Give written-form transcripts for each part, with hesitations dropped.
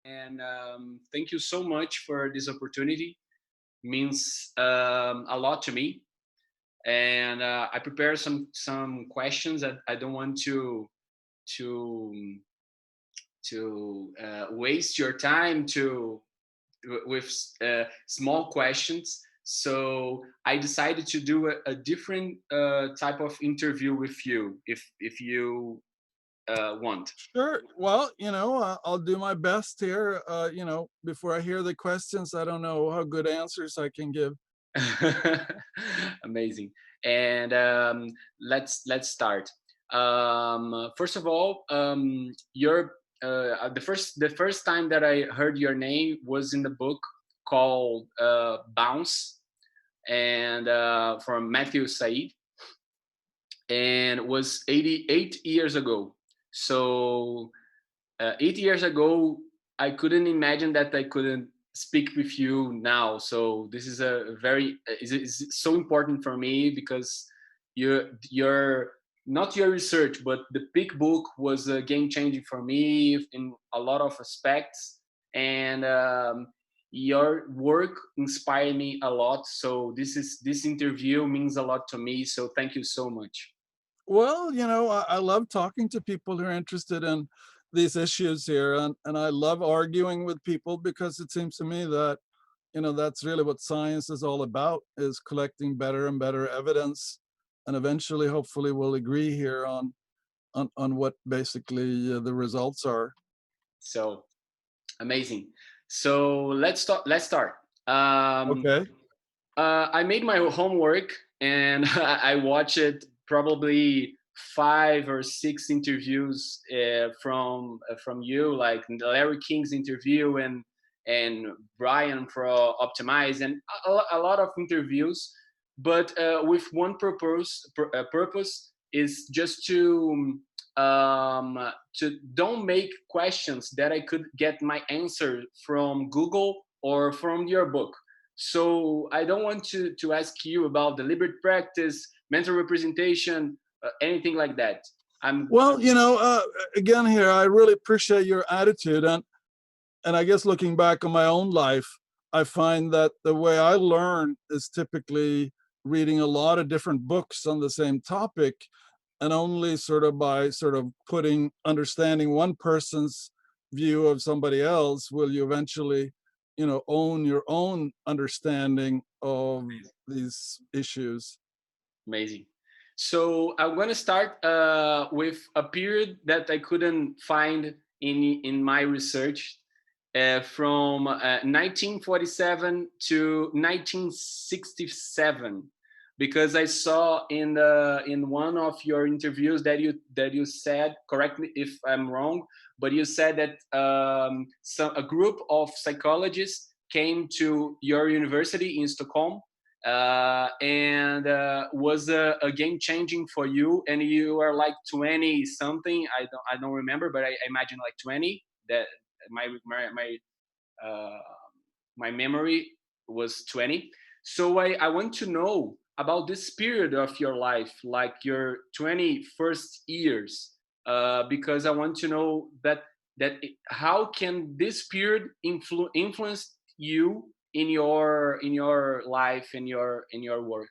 And thank you so much for this opportunity. Means a lot to me. And I prepared some questions that I don't want to waste your time to with small questions. So I decided to do a different type of interview with you, if you want. Sure. Well, I'll do my best here. Before I hear the questions, I don't know how good answers I can give. Amazing. And let's start. First of all, your the first time that I heard your name was in the book called Bounce, and from Matthew Said, and it was 88 years ago. So 8 years ago, I couldn't imagine that I couldn't speak with you now. So this is a very is so important for me because your not your research, but the big book was game changing for me in a lot of aspects, and your work inspired me a lot. So this interview means a lot to me. So thank you so much. Well, I love talking to people who are interested in these issues here, and I love arguing with people because it seems to me that, that's really what science is all about, is collecting better and better evidence, and eventually, hopefully, we'll agree here on what basically the results are. So amazing. So let's start. um, Okay. I made my homework, and I watched probably 5 or 6 interviews from you, like Larry King's interview, and Brian for Optimize, and a lot of interviews, but with one purpose is just to don't make questions that I could get my answer from Google or from your book. So I don't want to ask you about deliberate practice, mental representation, anything like that. I'm Well, again here, I really appreciate your attitude, and I guess looking back on my own life, I find that the way I learn is typically reading a lot of different books on the same topic, and only sort of by sort of putting understanding one person's view of somebody else will you eventually, own your own understanding of these issues. amazing. So I'm gonna start with a period that I couldn't find in my research, from 1947 to 1967, because I saw in one of your interviews that you said, correct me if I'm wrong, but you said that a group of psychologists came to your university in Stockholm, and was a game changing for you, and you are like 20 something. I don't remember, but I imagine like 20. That uh, my memory was 20. So I want to know about this period of your life, like your 21st years, because I want to know how can this period influence you in your life, in your work.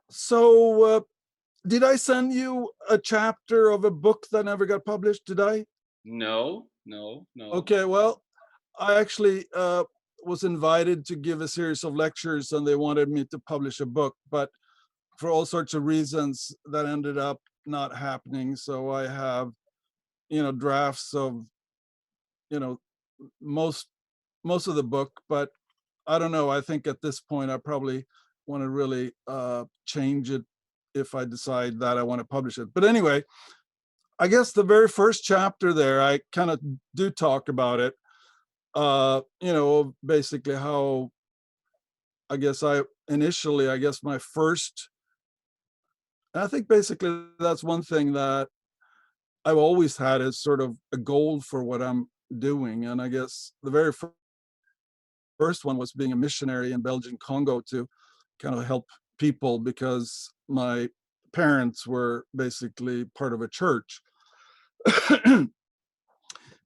So, did I send you a chapter of a book that never got published? Did I? No, no, no. Okay, well, I actually was invited to give a series of lectures, and they wanted me to publish a book, but for all sorts of reasons, that ended up not happening. So I have, drafts of, you know, most most of the book, but I don't know. I think at this point, I probably want to really change it if I decide that I want to publish it. But anyway, I guess the very first chapter there, I kind of do talk about it. Basically how I guess my first, and I think basically that's one thing that I've always had as sort of a goal for what I'm doing. And I guess the very first one was being a missionary in Belgian Congo to kind of help people because my parents were basically part of a church.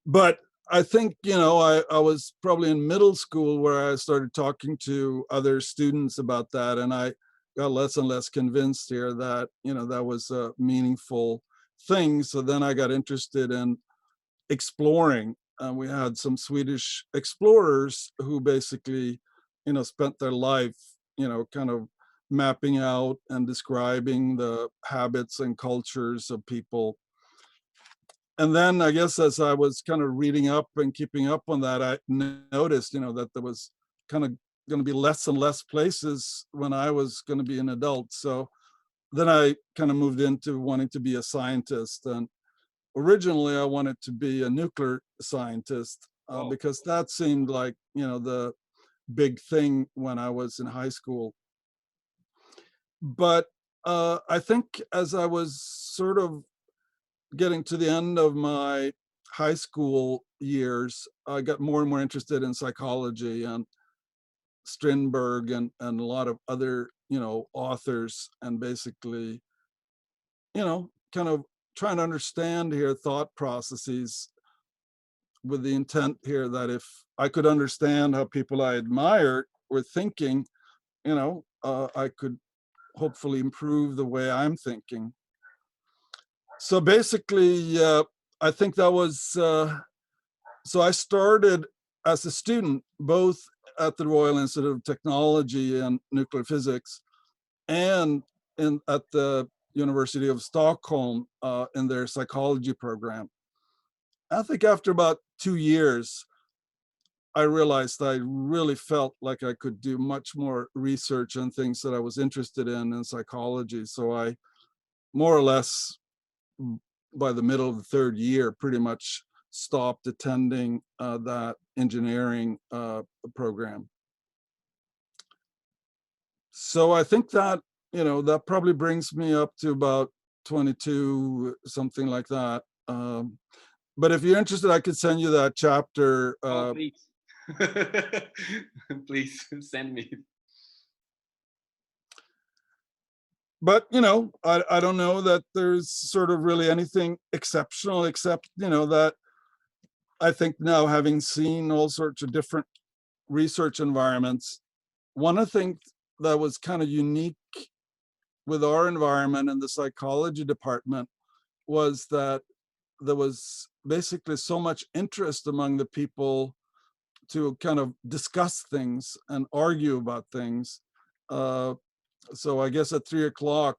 But I think, I was probably in middle school where I started talking to other students about that, and I got less and less convinced here that, that was a meaningful thing. So then I got interested in exploring. We had some Swedish explorers who basically, spent their life, kind of mapping out and describing the habits and cultures of people. And then I guess as I was kind of reading up and keeping up on that, I noticed, that there was kind of going to be less and less places when I was going to be an adult. So then I kind of moved into wanting to be a scientist. And originally I wanted to be a nuclear scientist, Oh, because that seemed like, the big thing when I was in high school. But I think as I was sort of getting to the end of my high school years, I got more and more interested in psychology and Strindberg and a lot of other, authors, and basically, kind of trying to understand here thought processes with the intent here that if I could understand how people I admired were thinking, I could hopefully improve the way I'm thinking. So basically, I think that was so I started as a student both at the Royal Institute of Technology and Nuclear Physics, and at the University of Stockholm, in their psychology program. I think after about 2 years, I realized I really felt like I could do much more research on things that I was interested in psychology. So I more or less, by the middle of the third year, pretty much stopped attending that engineering program. So I think that, that probably brings me up to about 22, something like that. But if you're interested, I could send you that chapter. oh, please. Please send me. But I don't know that there's sort of really anything exceptional, except that I think now, having seen all sorts of different research environments, one of the things that was kind of unique with our environment in the psychology department was that there was basically so much interest among the people to kind of discuss things and argue about things. Uh, so I guess at 3 o'clock,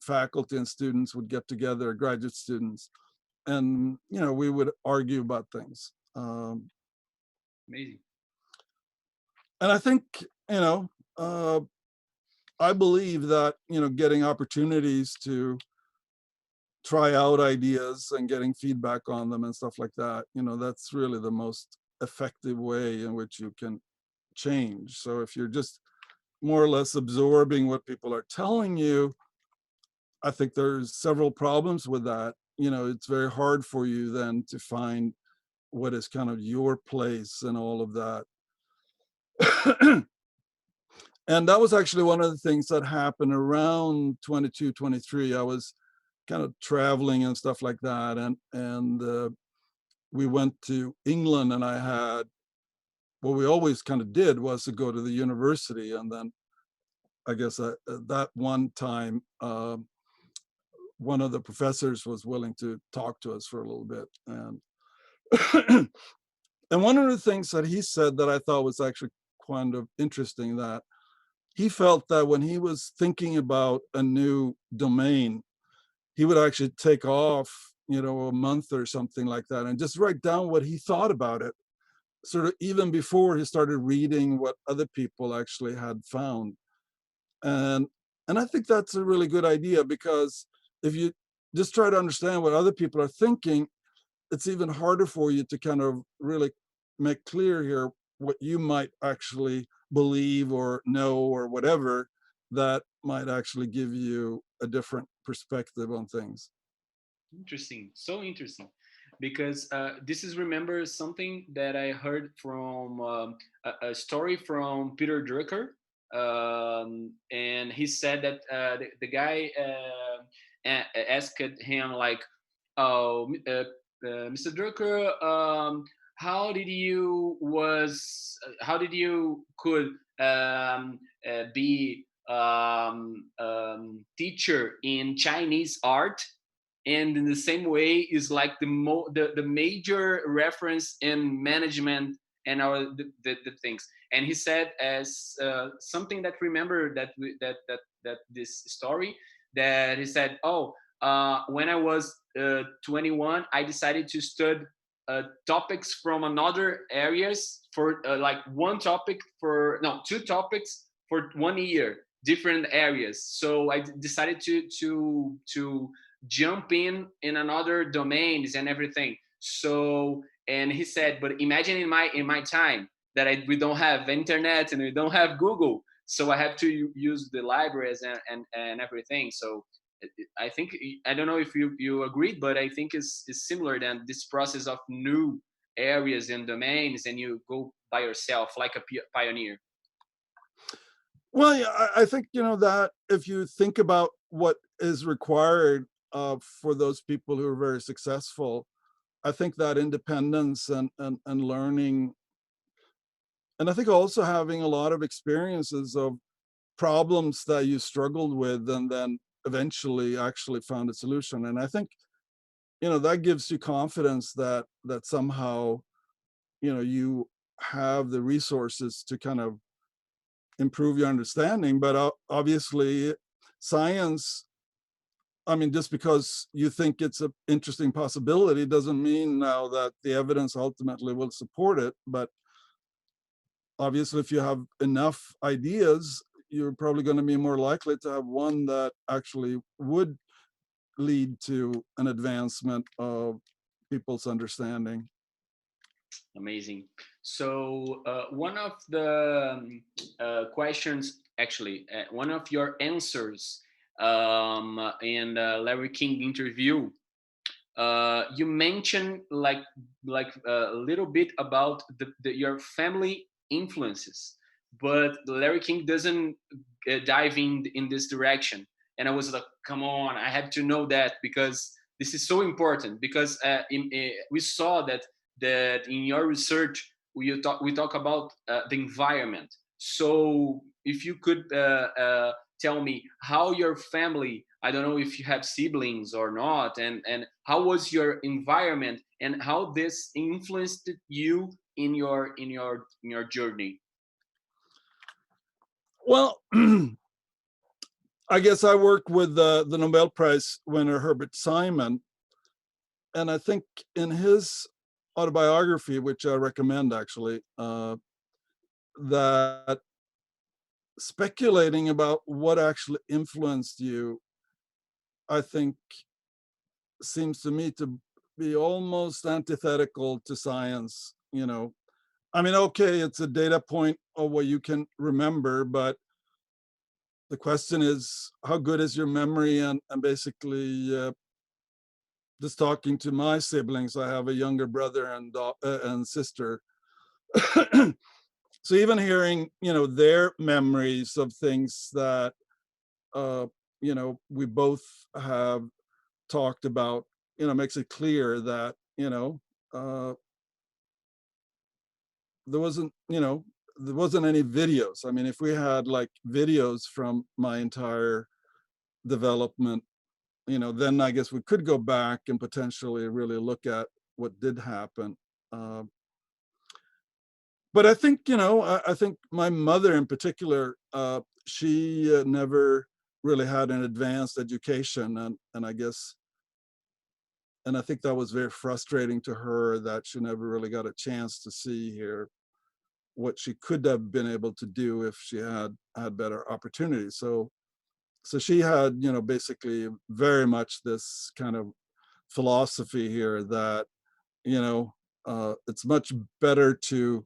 faculty and students would get together, graduate students, and we would argue about things. Amazing. And I think, you know, uh, I believe that getting opportunities to try out ideas and getting feedback on them and stuff like that, that's really the most effective way in which you can change. So if you're just more or less absorbing what people are telling you, I think there's several problems with that. It's very hard for you then to find what is kind of your place and all of that. And that was actually one of the things that happened around 22, 23. I was kind of traveling and stuff like that, and we went to England, and I had, what we always kind of did was to go to the university, and then I guess that one time, one of the professors was willing to talk to us for a little bit, and and one of the things that he said that I thought was actually kind of interesting, that he felt that when he was thinking about a new domain, he would actually take off, a month or something like that, and just write down what he thought about it, sort of even before he started reading what other people actually had found. And I think that's a really good idea, because if you just try to understand what other people are thinking, it's even harder for you to kind of really make clear here what you might actually believe or know or whatever, that might actually give you a different perspective on things. Interesting. So interesting. Because this is remember something that I heard from a story from Peter Drucker. And he said that the guy asked him like, "Oh, Mr. Drucker, how did you could be teacher in Chinese art, and in the same way is like the major reference in management and our the things. And he said as something that remember that that this story, that he said, oh, when I was 21, I decided to study topics from another areas for like one topic for no two topics for 1 year, different areas. So I decided to jump in another domains and everything. So, and he said, but imagine in my time that we don't have internet and we don't have Google, so I have to use the libraries and everything. So I think, I don't know if you agreed, but I think is similar than this process of new areas and domains, and you go by yourself like a pioneer. Well, yeah, I think, that if you think about what is required for those people who are very successful, I think that independence and learning, and I think also having a lot of experiences of problems that you struggled with and then eventually actually found a solution. And I think, that gives you confidence that somehow, you have the resources to kind of improve your understanding. But obviously, science, I mean, just because you think it's an interesting possibility doesn't mean now that the evidence ultimately will support it. But obviously, if you have enough ideas, you're probably going to be more likely to have one that actually would lead to an advancement of people's understanding. Amazing. So one of the questions, actually, one of your answers in the Larry King interview, you mentioned like a little bit about your family influences, but Larry King doesn't dive in this direction. And I was like, come on, I have to know that, because this is so important. Because we saw that in your research we talk about the environment. So if you could tell me how your family, I don't know if you have siblings or not, and how was your environment and how this influenced you in your journey. Well, I guess I worked with the Nobel Prize winner Herbert Simon, and I think in his autobiography, which I recommend actually, that speculating about what actually influenced you, I think, seems to me to be almost antithetical to science. I mean, okay, it's a data point of what you can remember, but the question is, how good is your memory? And basically, just talking to my siblings, I have a younger brother and sister. So even hearing, their memories of things that, uh, we both have talked about, makes it clear that, uh, there wasn't, there wasn't any videos. I mean, if we had like videos from my entire development, then I guess we could go back and potentially really look at what did happen. Uh, but I think, I think my mother in particular, she never really had an advanced education, and I guess, and I think that was very frustrating to her that she never really got a chance to see here what she could have been able to do if she had better opportunities. So she had, basically very much this kind of philosophy here that, it's much better to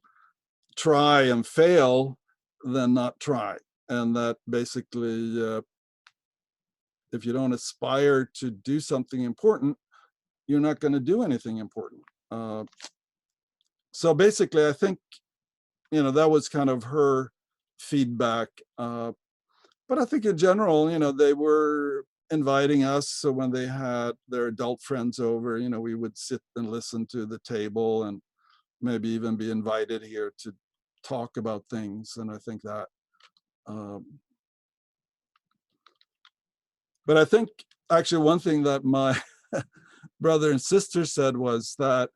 try and fail than not try. And that basically, if you don't aspire to do something important, you're not going to do anything important. Uh, so basically, I think, that was kind of her feedback. But I think in general, they were inviting us. So when they had their adult friends over, we would sit and listen to the table and maybe even be invited here to talk about things. And I think that, um, but I think actually one thing that my brother and sister said was that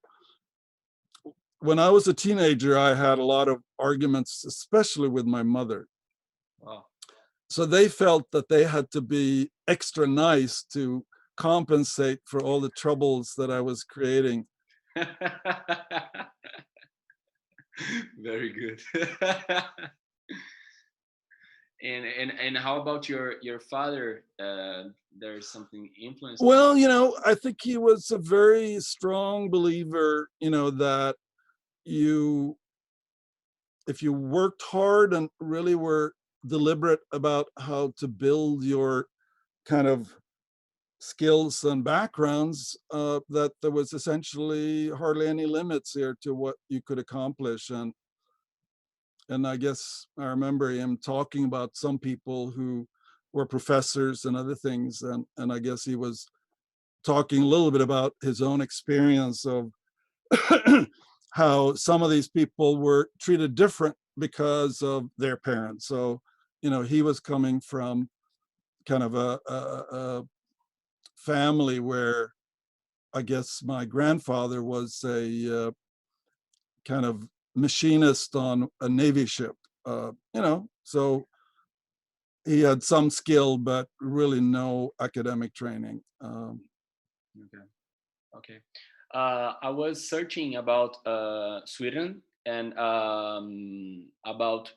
when I was a teenager, I had a lot of arguments, especially with my mother. Wow. So they felt that they had to be extra nice to compensate for all the troubles that I was creating. Very good. And how about your father? There's something influence. Well, I think he was a very strong believer, that you, if you worked hard and really were deliberate about how to build your kind of skills and backgrounds, that there was essentially hardly any limits here to what you could accomplish. And I guess I remember him talking about some people who were professors and other things, and I guess he was talking a little bit about his own experience of how some of these people were treated different because of their parents. So, he was coming from kind of a family where I guess my grandfather was a kind of machinist on a Navy ship, so he had some skill, but really no academic training. Okay. Okay. I was searching about Sweden and about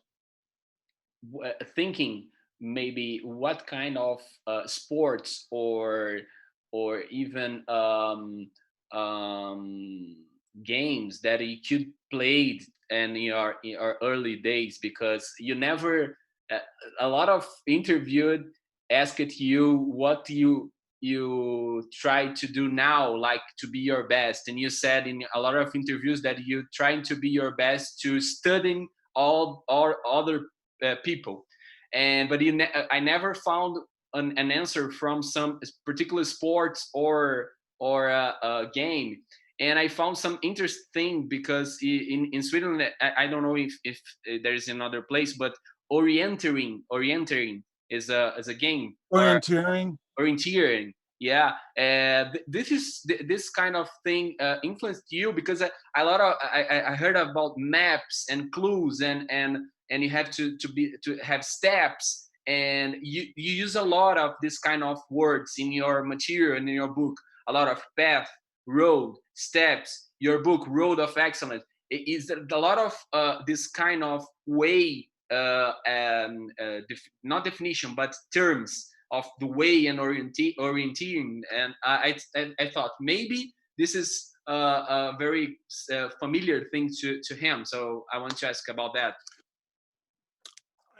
thinking maybe what kind of sports or even um, games that you could played in your early days, because you never uh, a lot of interviewed asked you what you try to do now, like to be your best, and you said in a lot of interviews that you trying to be your best to studying all other people, and but I never found an answer from some particular sports or a game. And I found some interesting because in Sweden, I don't know if there is another place, but orienteering is a game, or Orienteering. orienteering. Yeah, this kind of thing influenced you, because a lot of I heard about maps and clues, and you have to have steps, and you use a lot of this kind of words in your material and in your book. A lot of path, road, steps. Your book, Road of Excellence, is a lot of this kind of way, not definition, but terms of the way and orienteering. And I thought maybe this is a very familiar thing to him. So I want to ask about that.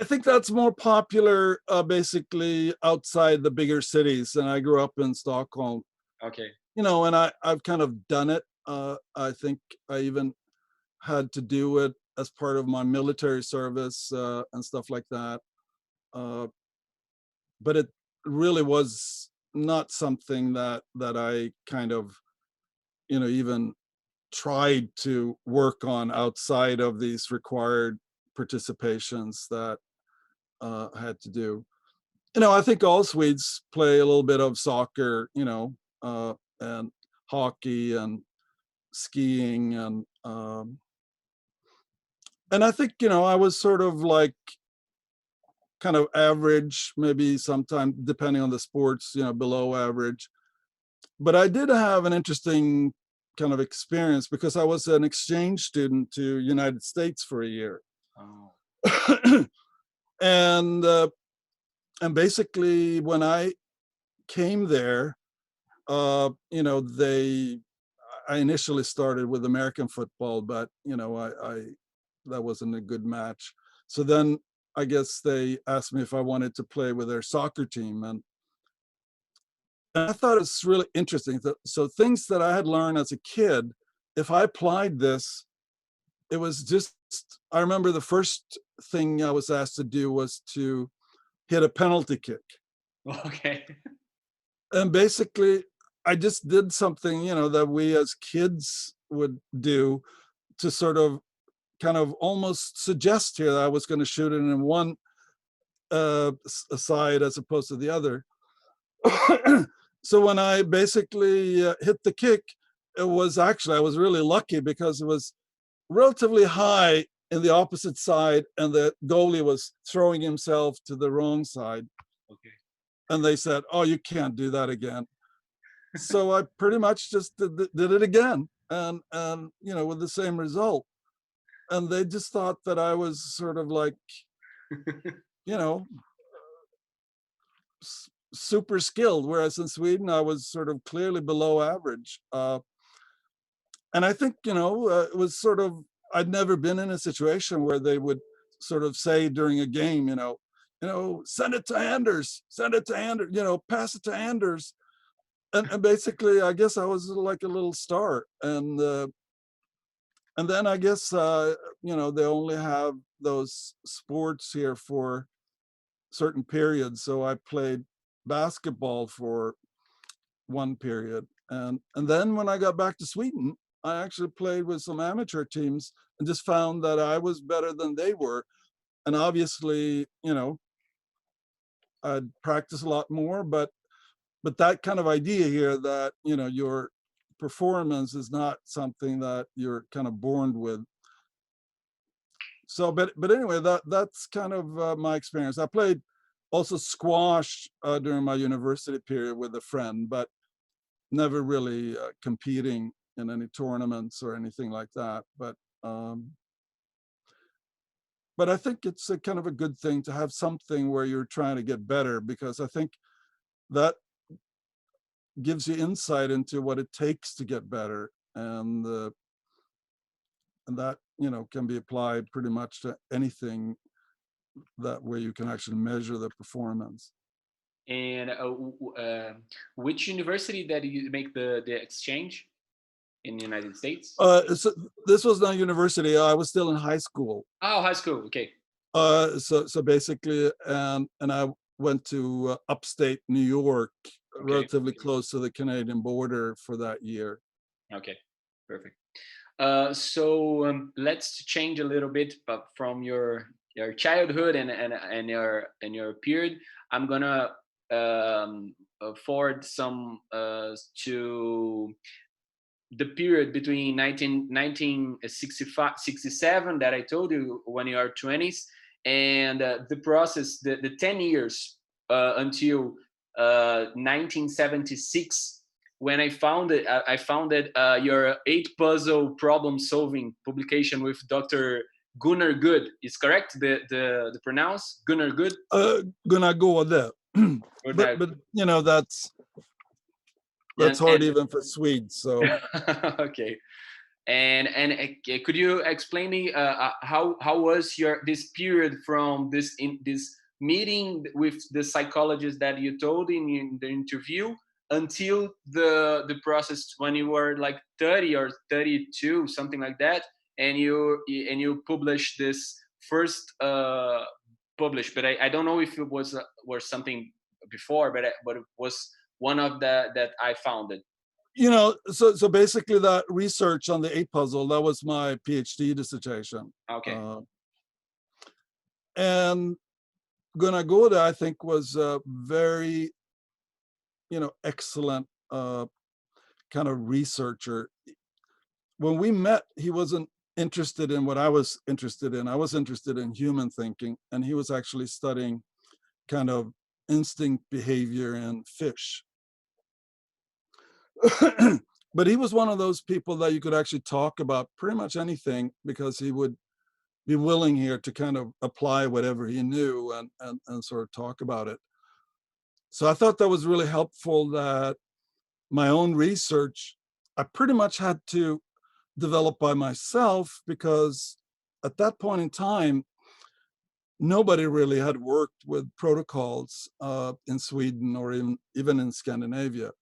I think that's more popular, basically outside the bigger cities. And I grew up in Stockholm, Okay. and I've kind of done it. I think I even had to do it as part of my military service, and stuff like that. Uh, but it really was not something that I kind of, even tried to work on outside of these required participations that I had to do. I think all Swedes play a little bit of soccer, and hockey and skiing, and I think, I was sort of like kind of average, maybe sometime depending on the sports, below average. But I did have an interesting kind of experience because I was an exchange student to United States for a year. Oh. and and basically when I came there, they I initially started with American football, but I that wasn't a good match. So then I guess they asked me if I wanted to play with their soccer team, and I thought it's really interesting. So things that I had learned as a kid, if I applied this, it was just, I remember the first thing I was asked to do was to hit a penalty kick. Okay. And basically, I just did something, that we as kids would do to sort of kind of almost suggest here that I was going to shoot it in one side as opposed to the other. So when I basically hit the kick, it was actually, I was really lucky because it was relatively high in the opposite side, and the goalie was throwing himself to the wrong side. Okay. And they said, "Oh, you can't do that again." So I pretty much just did it again, and with the same result. And they just thought that I was sort of like, you know, super skilled, whereas in Sweden I was sort of clearly below average. And I think, it was sort of, I'd never been in a situation where they would sort of say during a game, send it to Anders, send it to Anders, pass it to Anders. And basically, I guess I was like a little star. And then I guess, they only have those sports here for certain periods. So I played basketball for one period. And then when I got back to Sweden, I actually played with some amateur teams and just found that I was better than they were. And obviously, I'd practice a lot more, but that kind of idea here that, your performance is not something that you're kind of born with. So, but anyway, that's kind of my experience. I played also squash during my university period with a friend, but never really competing in any tournaments or anything like that. But I think it's a kind of a good thing to have something where you're trying to get better, because I think that gives you insight into what it takes to get better, and that can be applied pretty much to anything that where you can actually measure the performance. And which university that you make the exchange in the United States? So this was not university. I was still in high school. Oh, high school. Okay. So basically, and I went to upstate New York, Okay. relatively close to the Canadian border for that year. Okay. Perfect. So let's change a little bit, but from your childhood and your period, I'm gonna forward some to the period between 1965 67 that I told you when you are 20s, and the process, the 10 years until 1976, when I founded your 8 puzzle problem solving publication with Dr. Gunnar Good. Is correct the pronounce Gunnar Good? Gonna go there. but Gunnar. but that's and, hard and even for Swedes. So okay. And could you explain me how was your this period from this meeting with the psychologist that you told in the interview until the process when you were like 30 or 32, something like that, and you published this first published, but I don't know if it was something before, but it was one of the that I found it. so basically that research on the 8 puzzle, that was my PhD dissertation. Okay. And Gunagoda, I think, was a very, excellent kind of researcher. When we met, he wasn't interested in what I was interested in. I was interested in human thinking, and he was actually studying kind of instinct behavior in fish. But he was one of those people that you could actually talk about pretty much anything, because he would be willing here to kind of apply whatever he knew and sort of talk about it. So I thought that was really helpful, that my own research, I pretty much had to develop by myself, because at that point in time, nobody really had worked with protocols in Sweden or even in Scandinavia.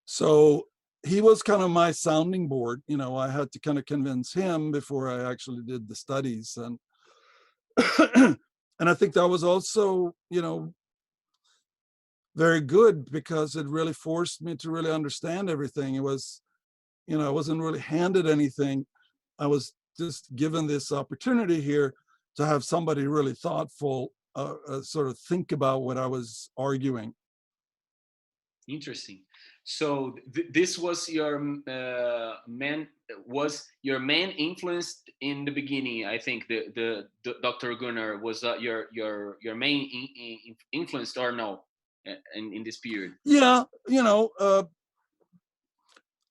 So he was kind of my sounding board. I had to kind of convince him before I actually did the studies. And and I think that was also, very good, because it really forced me to really understand everything. It was, I wasn't really handed anything. I was just given this opportunity here to have somebody really thoughtful sort of think about what I was arguing. Interesting. So this was your main influence in the beginning. I think the Dr. Gunnar was your main influence, or no, in this period. Yeah,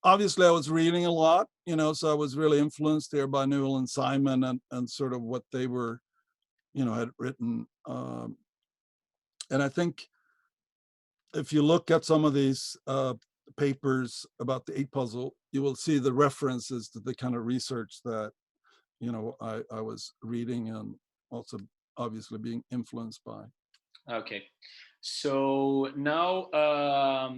obviously I was reading a lot, so I was really influenced there by Newell and Simon, and sort of what they were, had written. And I think if you look at some of these papers about the eight puzzle, you will see the references to the kind of research that, I was reading and also obviously being influenced by. Okay, so now I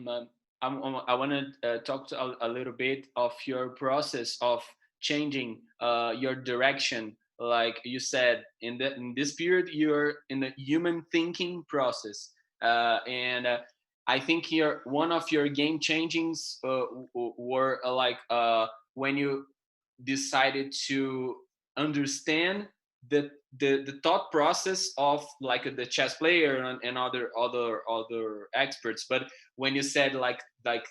want to talk a little bit of your process of changing your direction. Like you said, in this period, you're in the human thinking process, and I think here one of your game changings were when you decided to understand the thought process of like the chess player and other experts. But when you said like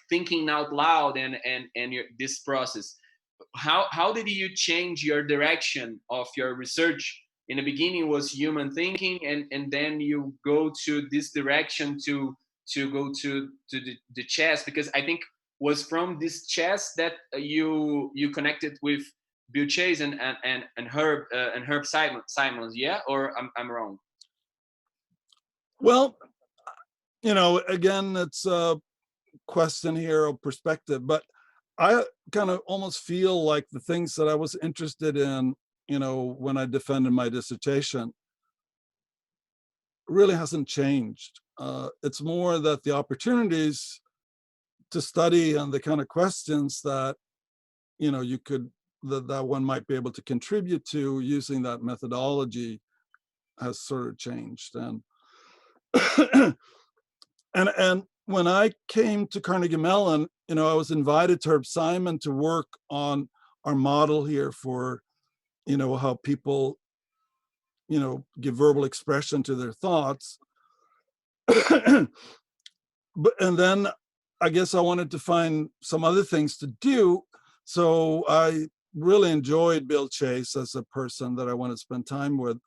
thinking out loud and this process, how did you change your direction of your research? In the beginning was human thinking, and then you go to this direction to go to the chess, because I think was from this chess that you connected with Bill Chase and Herb Simons, yeah, or I'm wrong? Well, again, it's a question here of perspective, but I kind of almost feel like the things that I was interested in, when I defended my dissertation, really hasn't changed. It's more that the opportunities to study and the kind of questions that, you could, that one might be able to contribute to using that methodology has sort of changed. And and when I came to Carnegie Mellon, I was invited to Herb Simon to work on our model here for, how people, give verbal expression to their thoughts. And then I guess I wanted to find some other things to do. So I really enjoyed Bill Chase as a person that I want to spend time with.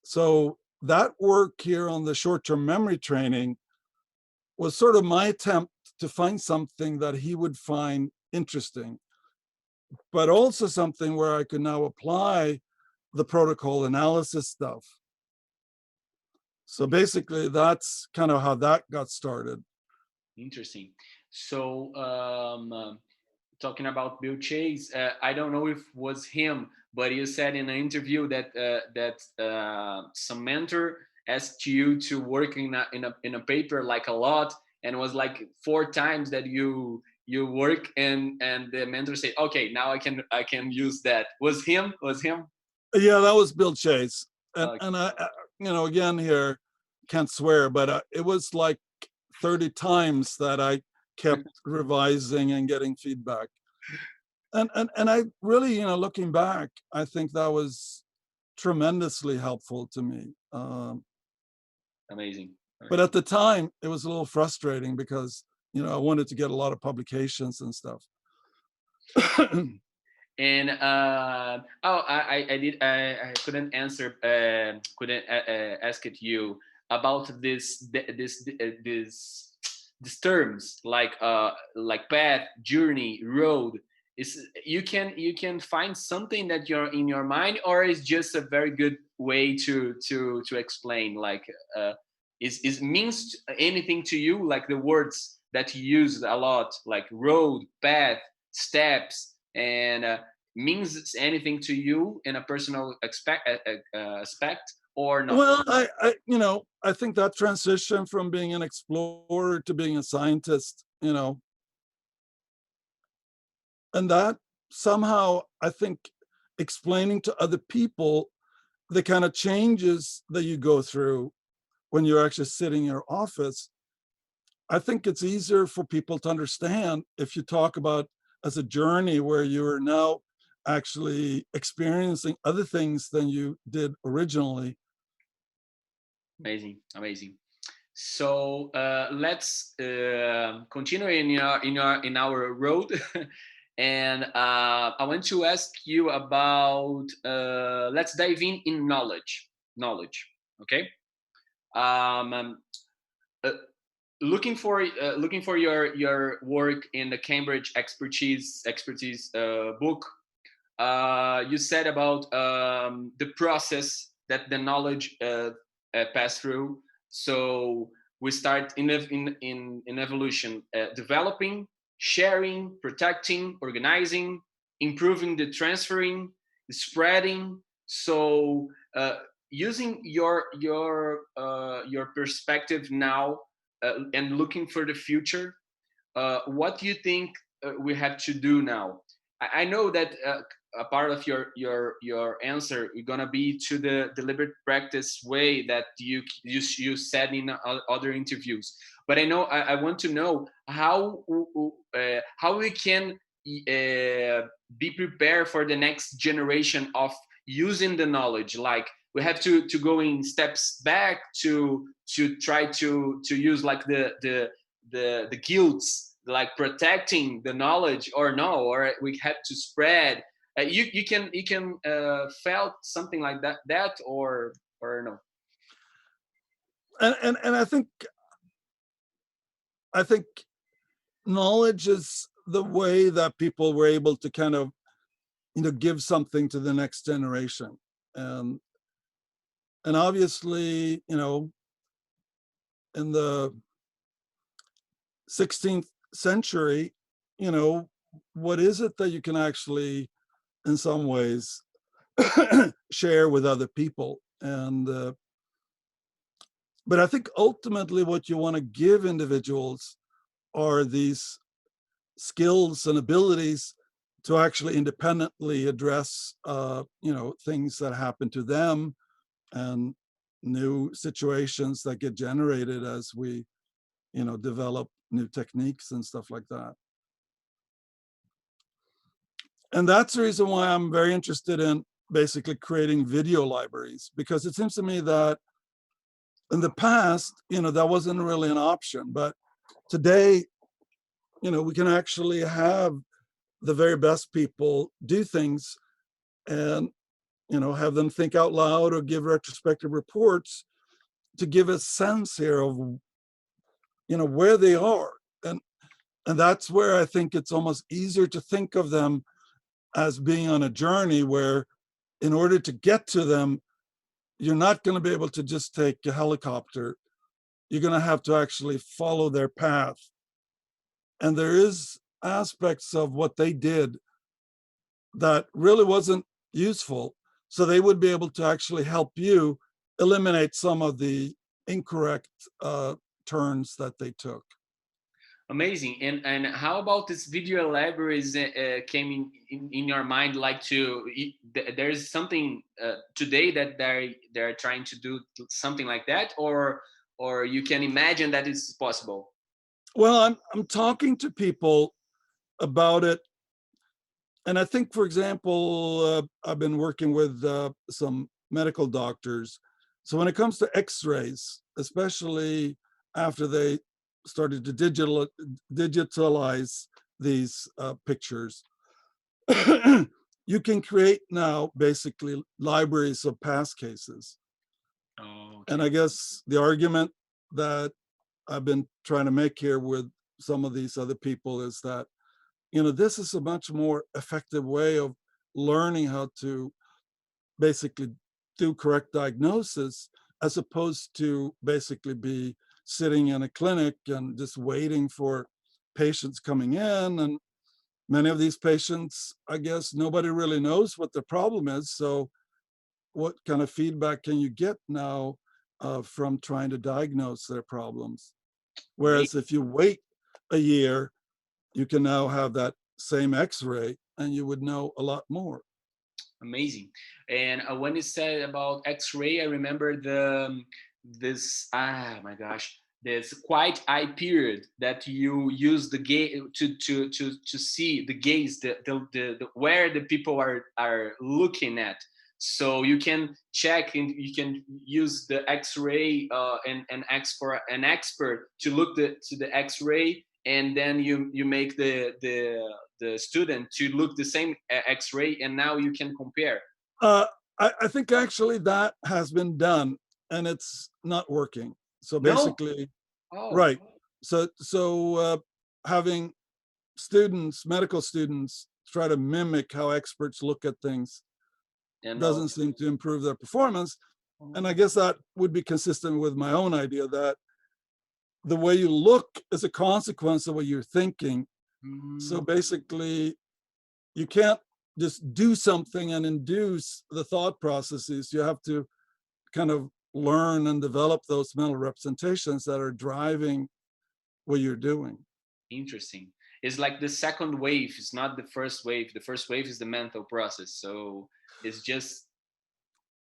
So that work here on the short-term memory training was sort of my attempt to find something that he would find interesting, but also something where I could now apply the protocol analysis stuff. So basically, that's kind of how that got started. Interesting. So talking about Bill Chase, I don't know if it was him, but you said in an interview that some mentor asked you to work in a paper like a lot, and it was like 4 times that you work, and the mentor said, okay, now I can use that. Was him? Was him? Yeah, that was Bill Chase. And Okay. and again here, can't swear, but it was like 30 times that I kept revising and getting feedback. And I really, looking back, I think that was tremendously helpful to me. Amazing. But Amazing. at the time, it was a little frustrating because, I wanted to get a lot of publications and stuff. And I couldn't answer, couldn't ask it you about these terms like path, journey, road. Is you can find something that you're in your mind, or is just a very good way to explain, like is means anything to you, like the words that you use a lot, like road, path, steps, and means anything to you in a personal aspect, or not? Well, I think that transition from being an explorer to being a scientist, and that somehow, I think, explaining to other people the kind of changes that you go through when you're actually sitting in your office I think it's easier for people to understand if you talk about as a journey where you are now actually experiencing other things than you did originally. Amazing, amazing. So let's continue in our road, and I want to ask you about. Let's dive in knowledge. Knowledge, okay. Um, uh, looking for your work in the Cambridge expertise book. You said about the process that the knowledge pass through. So we start in evolution, developing, sharing, protecting, organizing, improving the transferring, the spreading. So using your perspective now and looking for the future, what do you think we have to do now? I know that a part of your answer is gonna be to the deliberate practice way that you said in other interviews. But I know I want to know how we can be prepared for the next generation of using the knowledge. Like we have to go in steps back to try to use like the guilds, like protecting the knowledge, or no, or we have to spread. You can felt something like that or no? And I think knowledge is the way that people were able to kind of give something to the next generation. and and obviously, in the 16th century, you know what is it that you can actually in some ways share with other people? And but I think ultimately what you want to give individuals are these skills and abilities to actually independently address things that happen to them, and new situations that get generated as we develop new techniques and stuff like that. And that's the reason why I'm very interested in basically creating video libraries, because it seems to me that in the past, that wasn't really an option, but today, we can actually have the very best people do things, and have them think out loud or give retrospective reports to give a sense here of where they are. And that's where I think it's almost easier to think of them as being on a journey where, in order to get to them, you're not going to be able to just take a helicopter. You're going to have to actually follow their path. And there is aspects of what they did that really wasn't useful. So they would be able to actually help you eliminate some of the incorrect turns that they took. Amazing. And how about this video libraries came in your mind? Like there's something today that they're trying to do something like that, or you can imagine that it's possible. Well, I'm talking to people about it, and I think, for example, I've been working with some medical doctors. So when it comes to X-rays, especially after they started to digitalize these pictures, you can create now basically libraries of past cases. Oh, And okay. I guess the argument that I've been trying to make here with some of these other people is that, this is a much more effective way of learning how to basically do correct diagnosis, as opposed to basically be sitting in a clinic and just waiting for patients coming in. And many of these patients, I guess nobody really knows what the problem is. So what kind of feedback can you get now from trying to diagnose their problems? Amazing. Whereas if you wait a year, you can now have that same X-ray and you would know a lot more. Amazing. And when you said about X-ray, I remember this. Ah, my gosh. this quiet eye period that you use the gaze to see the gaze, the where the people are looking at. So you can check and you can use the X-ray and ask for an expert to look to the X-ray, and then you make the student to look the same X-ray, and now you can compare. Uh, I think actually that has been done and it's not working. So No. basically, Oh. right. So having students, medical students, try to mimic how experts look at things And no. doesn't seem to improve their performance. And I guess that would be consistent with my own idea that the way you look is a consequence of what you're thinking. So Mm, basically, you can't just do something and induce the thought processes. You have to kind of learn and develop those mental representations that are driving what you're doing. interesting. It's like the second wave. It's not the first wave. The first wave is the mental process. So it's just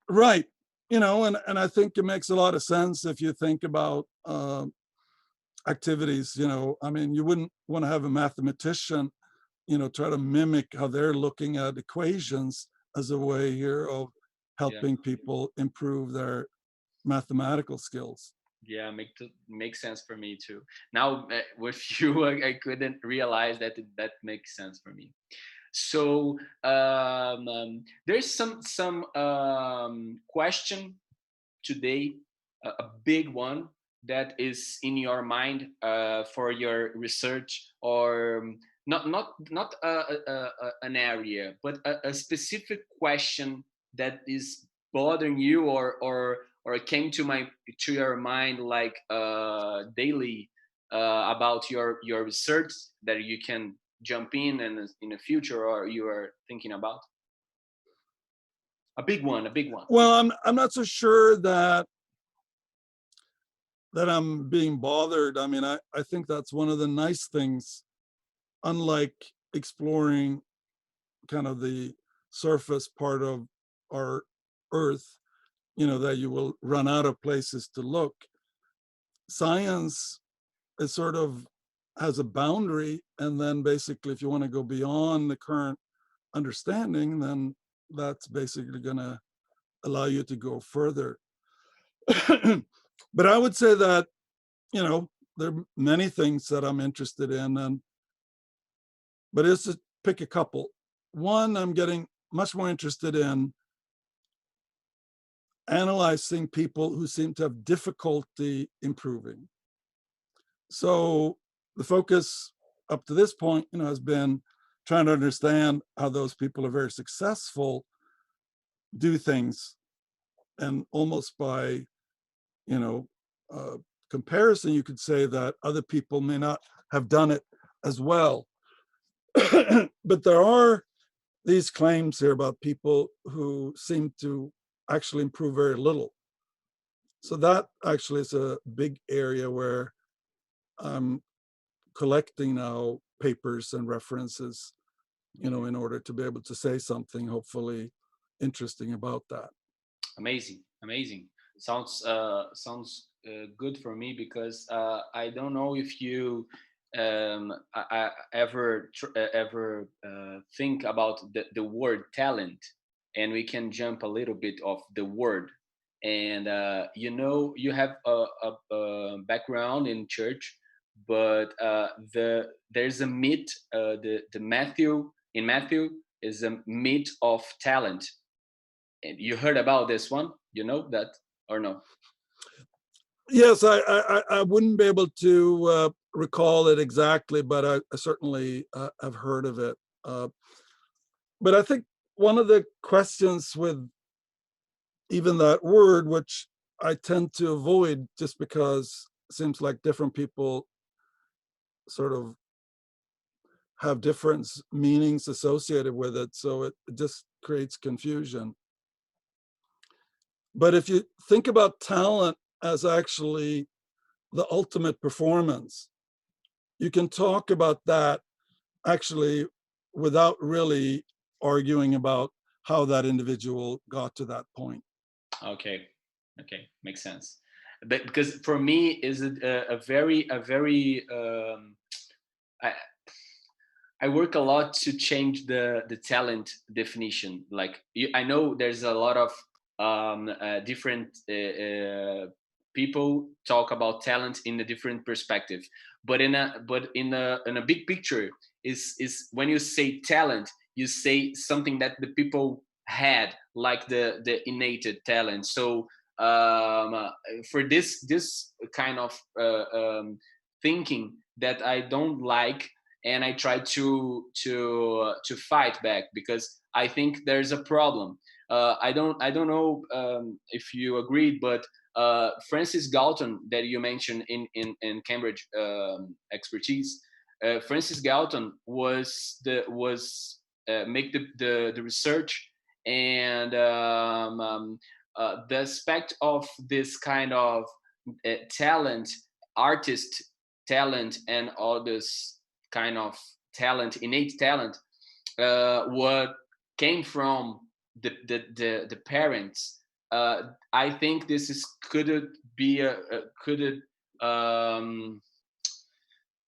Right. And I think it makes a lot of sense if you think about activities. I mean, you wouldn't want to have a mathematician, try to mimic how they're looking at equations as a way here of yeah. helping people improve their mathematical skills. Yeah, make sense for me too. Now with you, I couldn't realize that that makes sense for me. So there's some question today, a big one that is in your mind for your research, or not an area, but a specific question that is bothering you, or it came to your mind like daily about your research that you can jump in the future, or you are thinking about a big one, a big one. Well, I'm not so sure that I'm being bothered. I mean, I think that's one of the nice things, unlike exploring kind of the surface part of our Earth, that you will run out of places to look. Science is sort of has a boundary, and then basically, if you want to go beyond the current understanding, then that's basically going to allow you to go further. But I would say that, there are many things that I'm interested in, but it's to pick a couple. One, I'm getting much more interested in analyzing people who seem to have difficulty improving. So the focus up to this point, has been trying to understand how those people are very successful do things, and almost by you know uh, comparison, you could say that other people may not have done it as well. But there are these claims here about people who seem to actually improve very little. So that actually is a big area where I'm collecting now papers and references, in order to be able to say something hopefully interesting about that. Amazing, amazing. Sounds good for me, because I don't know if you I ever think about the word talent, and we can jump a little bit of the word. And you have a background in church, but there's a myth. The Matthew is a myth of talent. You heard about this one? You know that or no? Yes, I wouldn't be able to recall it exactly, but I certainly have heard of it. But I think one of the questions with even that word, which I tend to avoid just because it seems like different people sort of have different meanings associated with it, so it just creates confusion. But if you think about talent as actually the ultimate performance, you can talk about that actually without really arguing about how that individual got to that point. Okay, okay, makes sense. because for me is a very I, I work a lot to change the talent definition. Like I know there's a lot of different people talk about talent in a different perspective, but in a big picture is when you say talent, you say something that the people had, like the innate talent. So for this kind of thinking that I don't like, and I try to fight back, because I think there's a problem. I don't know if you agreed, but Francis Galton that you mentioned in Cambridge expertise, Francis Galton was make the research, and the aspect of this kind of talent, artist talent, and all this kind of talent, innate talent, what came from the parents. I think this is could it be could it um,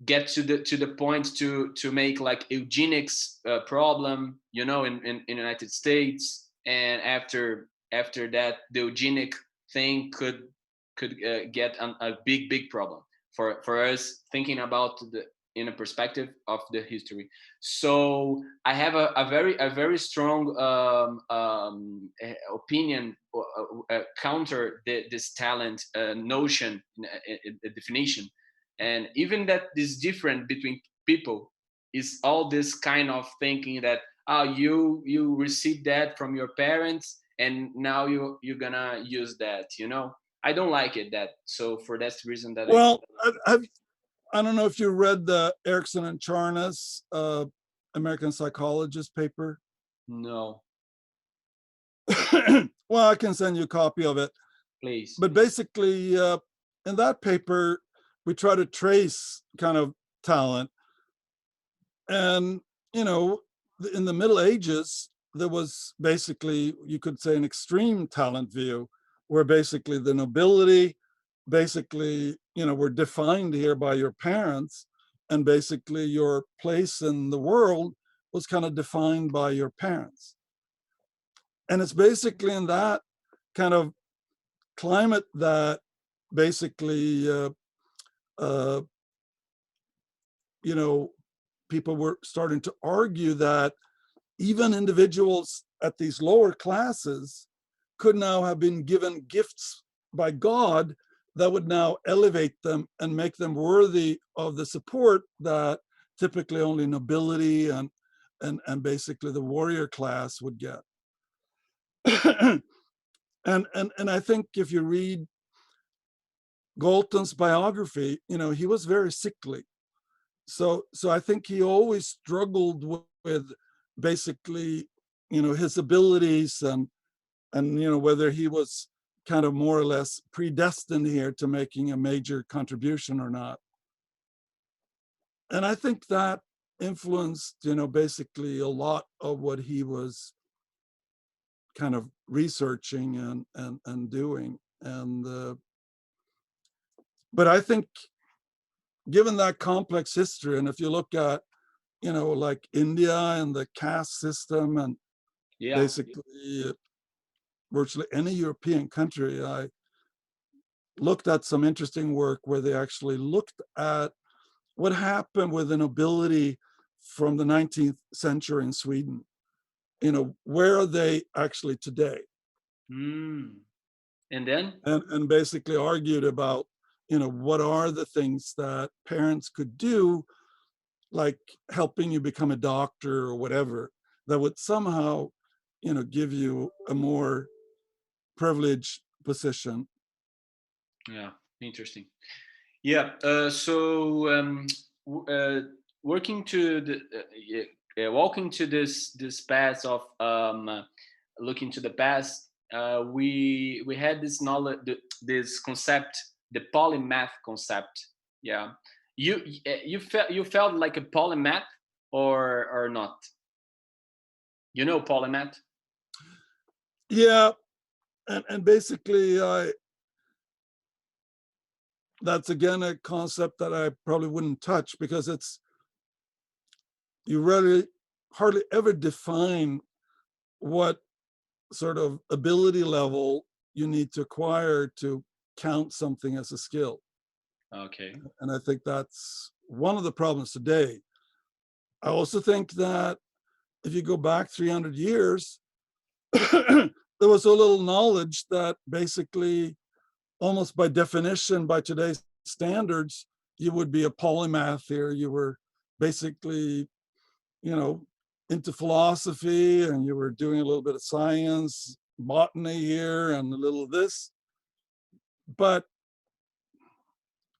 get to the point to make like eugenics problem, in United States, and after that the eugenic thing could get a big problem for us thinking about the in a perspective of the history. So I have a very strong opinion, counter this talent notion, definition. And even that is different between people, is all this kind of thinking that, you received that from your parents, and now you're gonna use that. I don't like it, that. So for that reason that I Well, I don't know if you read the Ericsson and Charnas American Psychologist paper. no. Well, I can send you a copy of it. Please. But basically, in that paper, we try to trace kind of talent. And, in the Middle Ages, there was basically, you could say, an extreme talent view, where basically the nobility, basically, were defined here by your parents. And basically your place in the world was kind of defined by your parents. And it's basically in that kind of climate that basically, uh, people were starting to argue that even individuals at these lower classes could now have been given gifts by God that would now elevate them and make them worthy of the support that typically only nobility and basically the warrior class would get. and I think if you read Galton's biography, he was very sickly. So I think he always struggled with basically, his abilities and whether he was kind of more or less predestined here to making a major contribution or not. And I think that influenced, basically a lot of what he was kind of researching and doing. But I think given that complex history, and if you look at, like India and the caste system, and Yeah. basically virtually any European country, I looked at some interesting work where they actually looked at what happened with the nobility from the 19th century in Sweden. Where are they actually today? Mm. And then. And basically argued about, what are the things that parents could do, like helping you become a doctor or whatever, that would somehow, give you a more privileged position. Yeah, interesting. Yeah. So working to the walking to this path of looking to the past, we had this knowledge, this concept, the polymath concept. Yeah. You felt like a polymath, or not? Polymath. Yeah, and basically that's again a concept that I probably wouldn't touch, because you really hardly ever define what sort of ability level you need to acquire to count something as a skill. Okay. And I think that's one of the problems today. I also think that if you go back 300 years, there was so little knowledge that basically, almost by definition, by today's standards, you would be a polymath here. You were basically, you know, into philosophy, and you were doing a little bit of science, botany here, and a little of this. But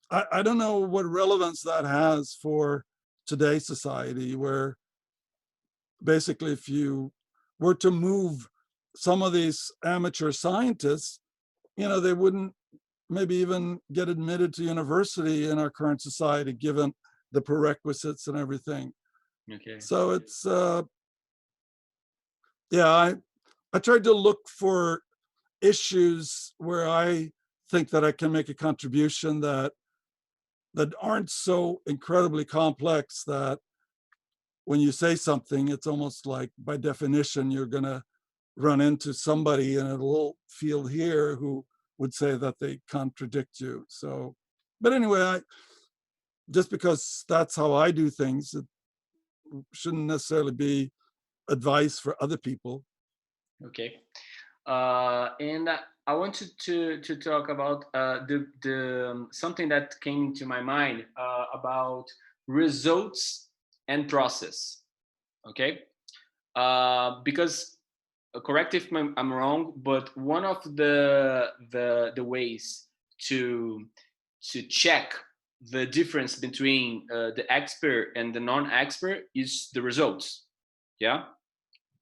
I don't know what relevance that has for today's society, where basically, if you were to move some of these amateur scientists, they wouldn't maybe even get admitted to university in our current society, given the prerequisites and everything. Okay. So it's yeah, I tried to look for issues where I think that I can make a contribution that aren't so incredibly complex that when you say something, it's almost like by definition you're going to run into somebody in a little field here who would say that they contradict you. So, but anyway, just because that's how I do things, it shouldn't necessarily be advice for other people. Okay. And I wanted to talk about the something that came into my mind about results and process. Okay. Because correct if I'm wrong, but one of the ways to check the difference between the expert and the non-expert is the results. Yeah.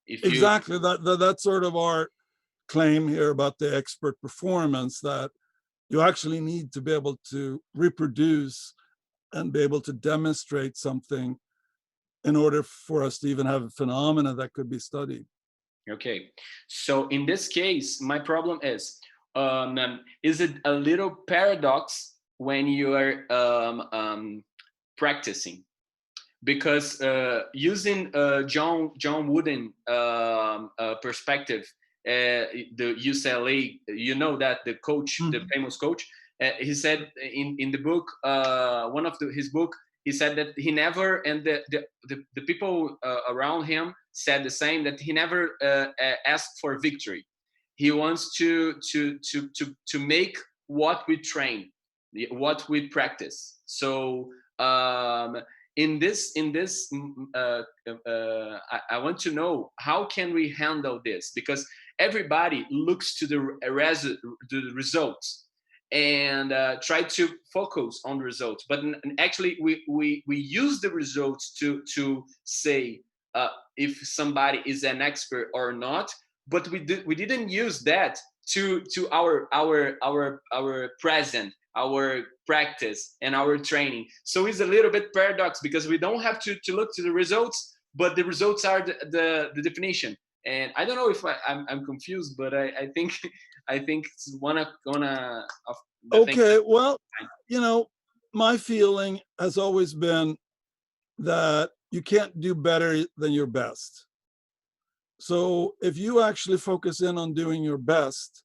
If you Exactly. That's sort of our claim here about the expert performance, that you actually need to be able to reproduce and be able to demonstrate something in order for us to even have a phenomena that could be studied. Okay, so in this case, my problem is it a little paradox when you are practicing? Because using John Wooden perspective, the UCLA, that the coach, the Mhm. famous coach, he said in the book, one of his book, he said that he never, and the people around him said the same, that he never asked for victory. He wants to make what we train, what we practice. So in this I want to know how can we handle this, because everybody looks to the results and try to focus on the results, but actually we use the results to say if somebody is an expert or not, but we didn't use that to our present, our practice and our training. So it's a little bit paradox, because we don't have to look to the results, but the results are the definition. And I don't know if I'm confused, but I think I think it's one of the things. Okay, well, you know, my feeling has always been that you can't do better than your best. So if you actually focus in on doing your best,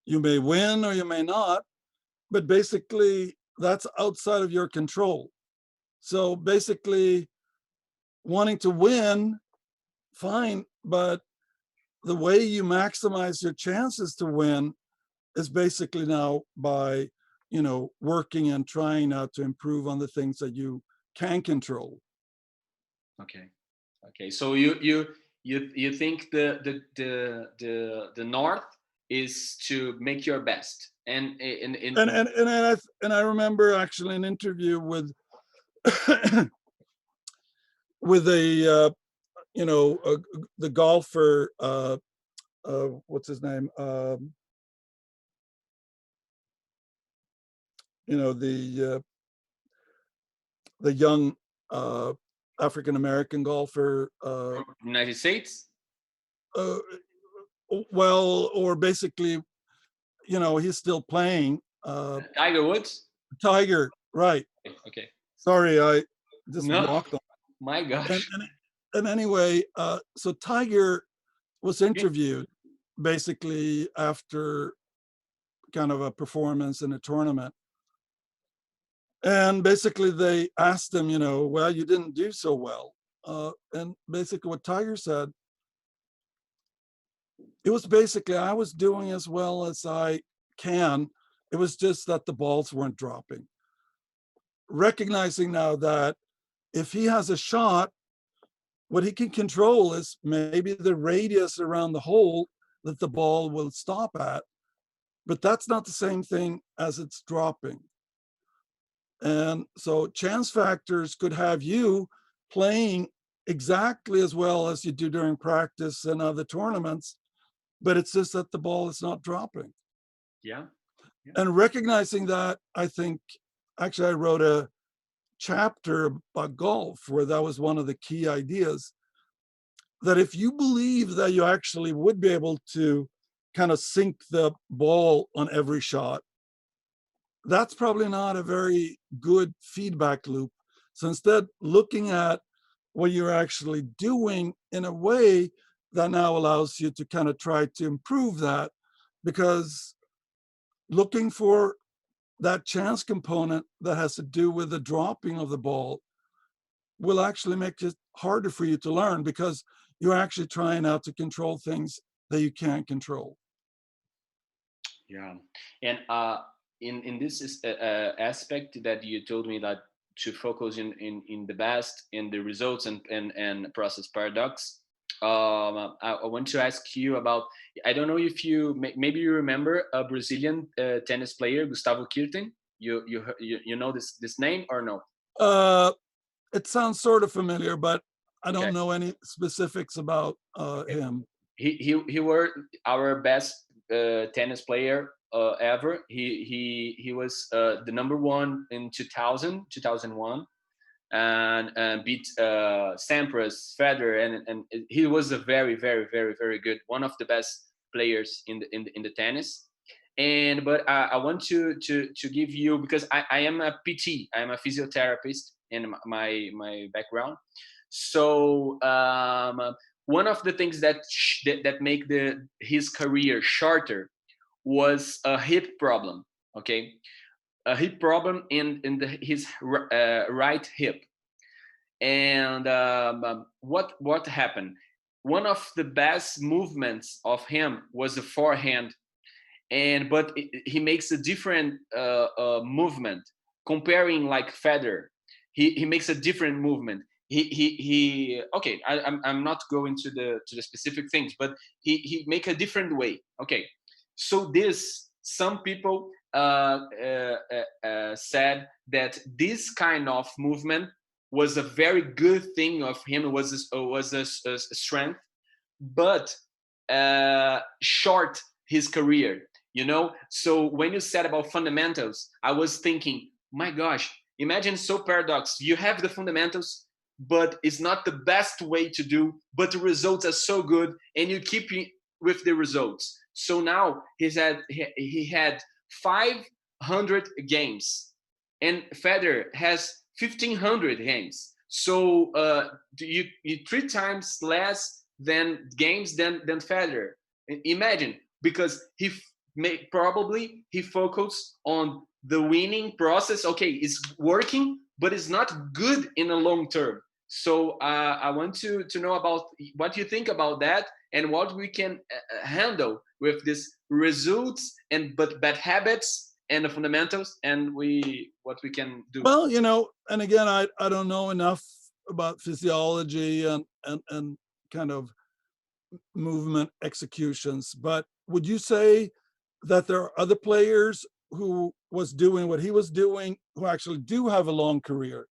you may win or you may not, but basically that's outside of your control. So basically, wanting to win, fine, but the way you maximize your chances to win is basically now by, working and trying now to improve on the things that you can control. Okay. Okay. So you think the north is to make your best, and in And I remember actually an interview with with the golfer, what's his name, you know the young African American golfer, United States. uh, well, or basically, he's still playing. Uh, Tiger Woods. Tiger, right? Okay. Sorry, I just No, walked on. my And gosh. and anyway, so Tiger was interviewed basically after kind of a performance in a tournament. And basically they asked him, well, you didn't do so well. And basically what Tiger said, it was basically, I was doing as well as I can. It was just that the balls weren't dropping. Recognizing now that if he has a shot, what he can control is maybe the radius around the hole that the ball will stop at, but that's not the same thing as it's dropping. And so chance factors could have you playing exactly as well as you do during practice and other tournaments, but it's just that the ball is not dropping. Yeah. Yeah. And recognizing that, I think, actually, I wrote a chapter about golf where that was one of the key ideas, that if you believe that you actually would be able to kind of sink the ball on every shot, that's probably not a very good feedback loop. So instead, looking at what you're actually doing in a way that now allows you to kind of try to improve that, because looking for that chance component that has to do with the dropping of the ball will actually make it harder for you to learn, because you're actually trying out to control things that you can't control. Yeah. And in this aspect that you told me, that to focus in the best, in the results and process paradox, I want to ask you about, I don't know if you maybe you remember a Brazilian tennis player, Gustavo Kirten. You know this name or no? Uh, it sounds sort of familiar, but I Okay. don't know any specifics about Okay. him. He were our best tennis player ever. He was the number one in 2001, and beat Sampras, Federer, and he was a very, very, very, very good, one of the best players in the tennis. And but I want to give you, because I am a PT, I am a physiotherapist in my background. So one of the things that make his career shorter was a hip problem. Okay, a hip problem in his right hip. And what happened? One of the best movements of him was the forehand, and but he makes a different movement comparing like Federer. He makes a different movement. He okay. I'm not going to the specific things, but he make a different way. Okay, so this some people said that this kind of movement was a very good thing of him. It was a strength, but short his career. So when you said about fundamentals, I was thinking, my gosh, imagine, so paradox, you have the fundamentals, but it's not the best way to do, but the results are so good, and you keep with the results. So now he had 500 games, and Federer has 1,500 games. So you three times less than games than Federer. Imagine, because probably he focused on the winning process. Okay, it's working, but it's not good in the long term. So I want to know about what you think about that, and what we can handle with these results and but bad habits and the fundamentals, and what we can do. Well, and again, I don't know enough about physiology and kind of movement executions, but would you say that there are other players who was doing what he was doing who actually do have a long career?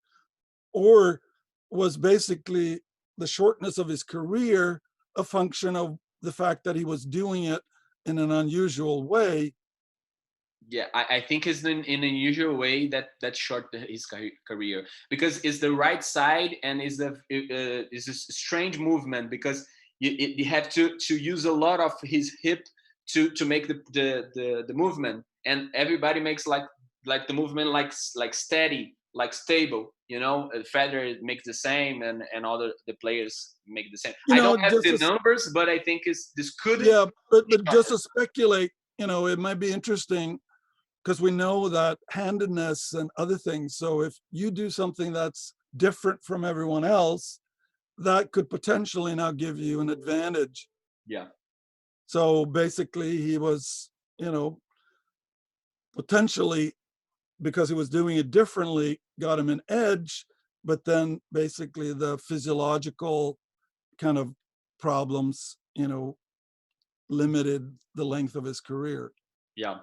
Or was basically the shortness of his career a function of the fact that he was doing it in an unusual way? Yeah, I think it's in an unusual way that short his career, because it's the right side, and is a strange movement, because you have to use a lot of his hip to make the movement. and everybody makes like the movement like steady, like stable. You know, Federer makes the same, and all the players make the same. You I don't know, have just the as, numbers, but I think this could be yeah, but just shorter. to speculate, it might be interesting because we know that handedness and other things. So if you do something that's different from everyone else, that could potentially now give you an advantage. Yeah, So basically, he was, you know, potentially, because he was doing it differently, got him an edge. But then basically, the physiological kind of problems, limited the length of his career. yeah.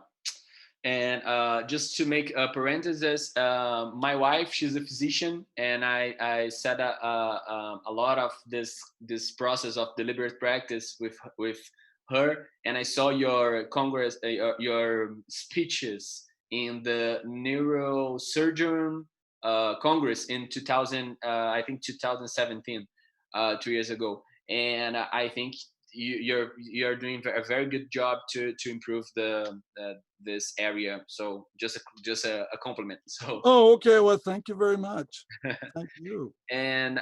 And just to make a parenthesis, my wife, she's a physician, and I said a lot of this process of deliberate practice with her, and I saw your congress, your speeches in the neurosurgeon congress in 2000, I think 2017, 2 years ago, and I think you're doing a very good job to improve this area. So just a compliment. So Oh, okay. Well, thank you very much. Thank you. and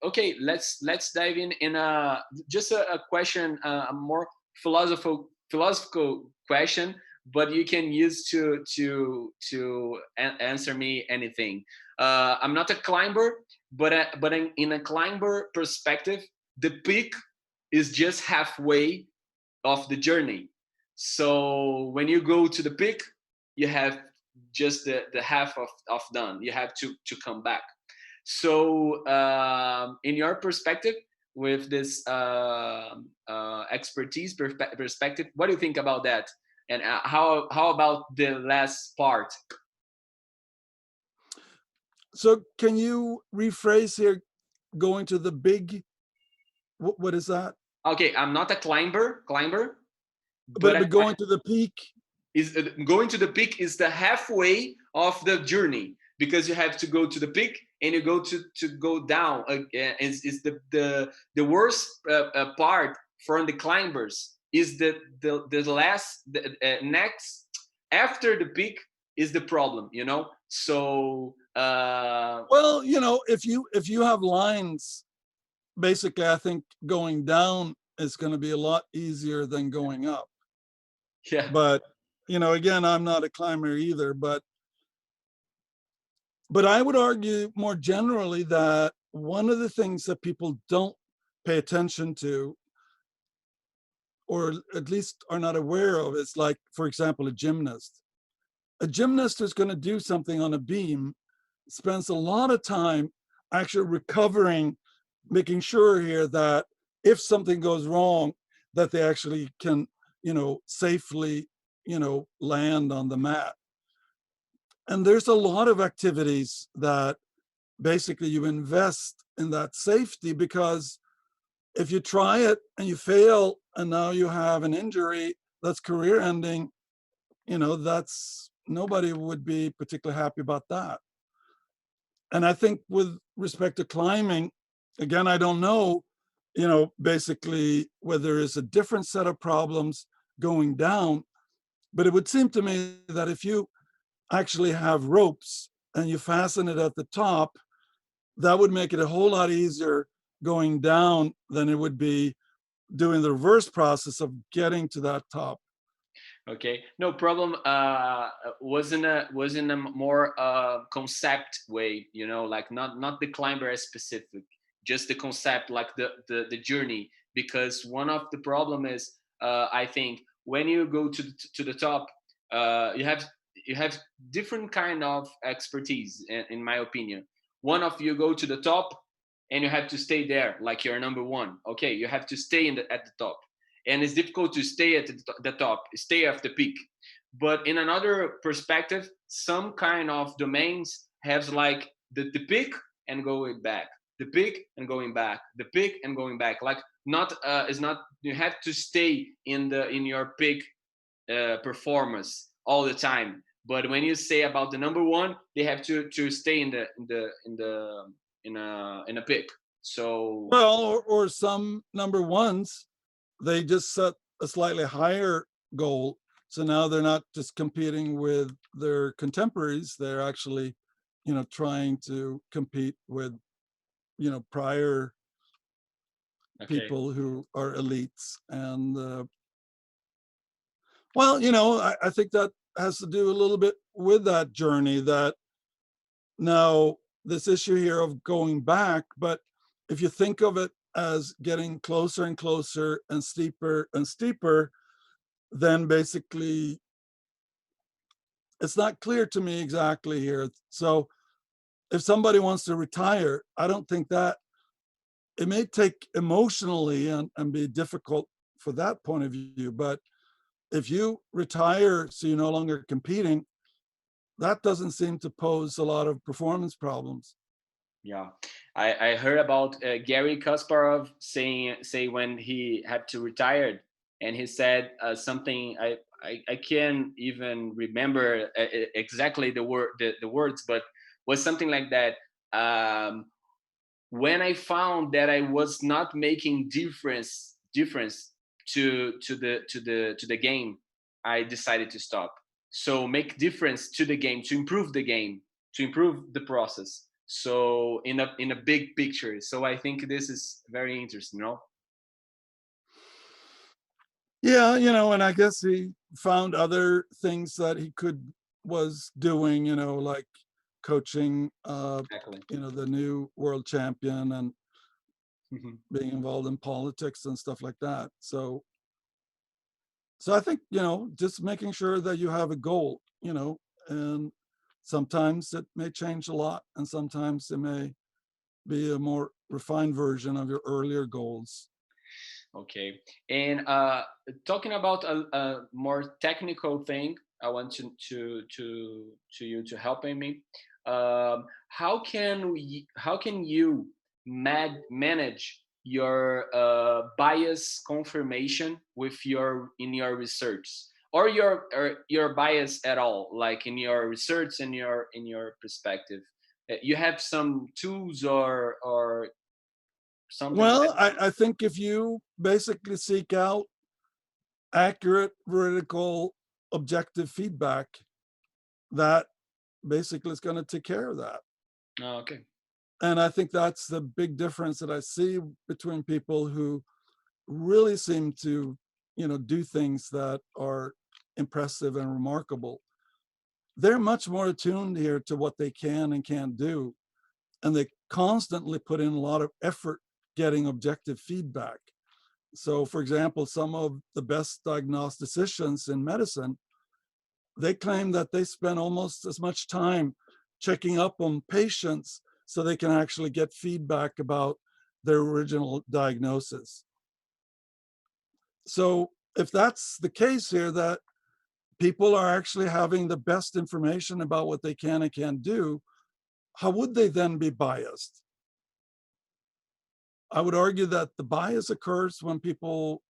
okay, let's dive in a just a question, a more philosophical question, but you can use to answer me anything. I'm not a climber, but in a climber perspective, the peak is just halfway of the journey. So when you go to the peak, you have just the half of done. You have to come back. So in your perspective, with this expertise perspective, what do you think about that? And how about the last part? So, can you rephrase here? Going to the big, what is that? Okay, I'm not a climber, but But going to the peak. is going to the peak is the halfway of the journey, because you have to go to the peak and you go to go down. Is the worst part for the climbers is the last next after the peak is the problem, so Well, if you have lines, basically, I think going down is going to be a lot easier than going up. yeah. But again, I'm not a climber either. But I would argue more generally that one of the things that people don't pay attention to, or at least are not aware of, is like, for example, a gymnast. A gymnast who's going to do something on a beam spends a lot of time actually recovering, making sure here that if something goes wrong, that they actually can, safely, land on the mat. And there's a lot of activities that basically you invest in that safety, because if you try it and you fail and now you have an injury that's career ending, that's, nobody would be particularly happy about that. And I think with respect to climbing, again, I don't know, basically whether it's a different set of problems going down, but it would seem to me that if you actually have ropes and you fasten it at the top, that would make it a whole lot easier going down than it would be doing the reverse process of getting to that top. Okay, no problem. Was in a more concept way, like not the climber as specific, just the concept, like the journey. Because one of the problem is, I think, when you go to the top, you have different kind of expertise, in my opinion. One of you go to the top, and you have to stay there, like you're number one. Okay, you have to stay at the top, and it's difficult to stay at the top, stay at the peak. But in another perspective, some kind of domains have like the peak and going back, the peak and going back, the peak and going back. Like not is not you have to stay in your peak performance all the time. But when you say about the number one, they have to stay in a peak. So Well, or some number ones, they just set a slightly higher goal So now they're not just competing with their contemporaries, they're actually, trying to compete with, prior Okay. people who are elites. And well, I think that has to do a little bit with that journey, that now this issue here of going back, but if you think of it as getting closer and closer and steeper and steeper, then basically it's not clear to me exactly here. So if somebody wants to retire, I don't think that it may take emotionally and be difficult for that point of view. But if you retire so you're no longer competing, that doesn't seem to pose a lot of performance problems. Yeah, I heard about Gary Kasparov say when he had to retire, and he said something I can't even remember exactly the words, but was something like that. When I found that I was not making difference to the game, I decided to stop. So make difference to the game, to improve the game, to improve the process. So in a big picture. So I think this is very interesting, no? Yeah, and I guess he found other things that he was doing, like coaching, Exactly. the new world champion, and Mhm. being involved in politics and stuff like that. So I think, just making sure that you have a goal, and sometimes it may change a lot, and sometimes it may be a more refined version of your earlier goals. Okay. And talking about a more technical thing, I want to you to helping me. How can you manage your bias confirmation with your research, or your bias at all, like in your research and your perspective? You have some tools or something Well, that. I think if you basically seek out accurate, veridical, objective feedback, that basically is going to take care of that. Oh, okay. And I think that's the big difference that I see between people who really seem to, do things that are impressive and remarkable. They're much more attuned here to what they can and can't do. And they constantly put in a lot of effort getting objective feedback. So, for example, some of the best diagnosticians in medicine, they claim that they spend almost as much time checking up on patients so they can actually get feedback about their original diagnosis. So, if that's the case here, that people are actually having the best information about what they can and can't do, how would they then be biased? I would argue that the bias occurs when people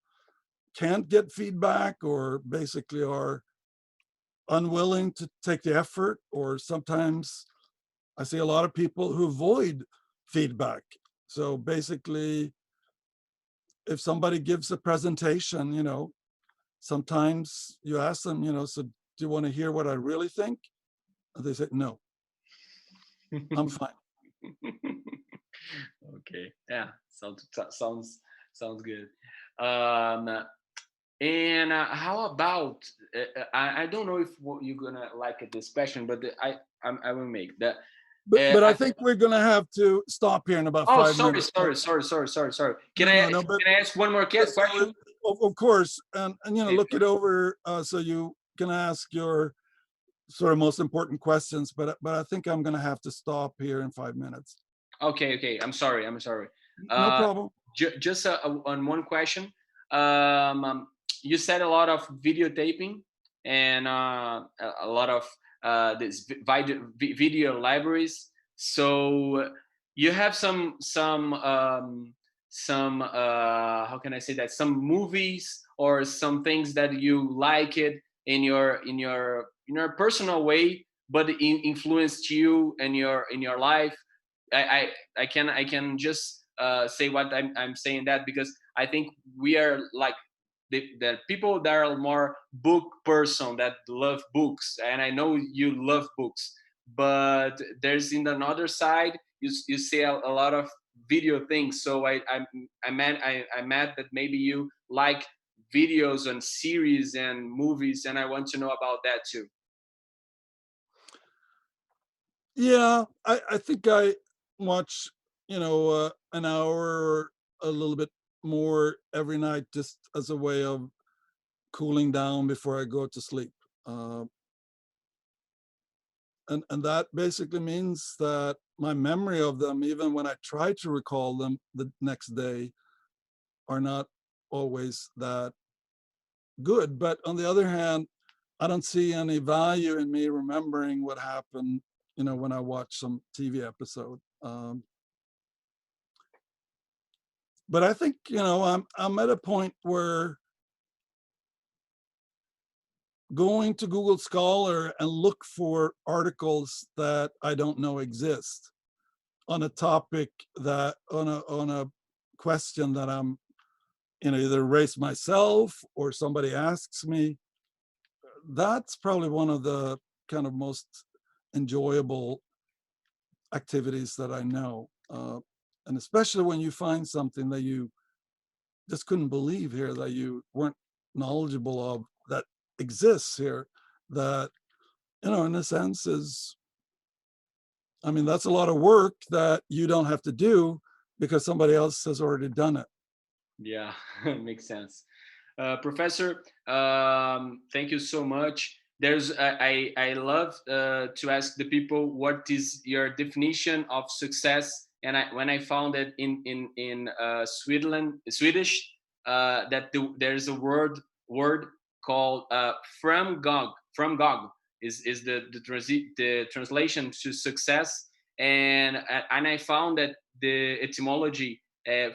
can't get feedback, or basically are unwilling to take the effort, or sometimes I see a lot of people who avoid feedback. So basically, if somebody gives a presentation, sometimes you ask them, so do you want to hear what I really think? And they say, no, I'm fine. Okay. Yeah. Sounds good. Um, and how about I don't know if you're gonna like this question, but I will make that. But I think we're going to have to stop here in about Oh, 5 minutes. sorry. No, no, no. But Can I ask one more so question? of course, and Okay, look it over, so you can ask your sort of most important questions. But I think I'm going to have to stop here in 5 minutes. okay. I'm sorry. No Uh, problem. just on one question. Um, you said a lot of videotaping and a lot of this video libraries. So you have some how can I say that, some movies or some things that you like it in your personal way, but it influenced you in your life. I can just say what I'm saying, that because I think we are like the people that are more book person that love books, and I know you love books, but there's in another side you see a lot of video things. So I meant that maybe you like videos and series and movies, and I want to know about that too. Yeah, I think I watch, an hour or a little bit more every night just as a way of cooling down before I go to sleep. Uh, and that basically means that my memory of them, even when I try to recall them the next day, are not always that good. But on the other hand, I don't see any value in me remembering what happened, when I watch some TV episode. But I think, I'm at a point where going to Google Scholar and look for articles that I don't know exist on a topic that on a question that I'm, either raised myself or somebody asks me, that's probably one of the kind of most enjoyable activities that I know. And especially when you find something that you just couldn't believe here, that you weren't knowledgeable of, that exists here, that, in a sense is, I mean, that's a lot of work that you don't have to do because somebody else has already done it. Yeah, makes sense. Professor, thank you so much. I love to ask the people what is your definition of success, and when I found it in Swedish, there's a word called framgång is the translation to success, and I found that the etymology,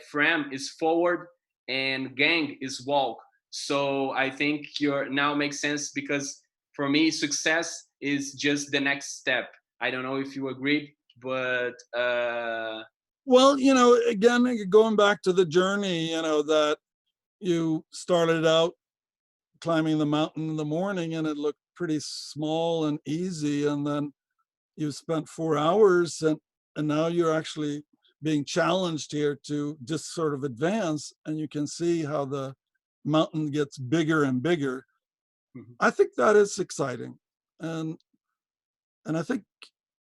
fram is forward and gang is walk. So I think your now makes sense, because for me success is just the next step. I don't know if you agreed, but Well, again, going back to the journey, that you started out climbing the mountain in the morning and it looked pretty small and easy. And then you spent 4 hours, and now you're actually being challenged here to just sort of advance, and you can see how the mountain gets bigger and bigger. mhm. I think that is exciting. And and I think,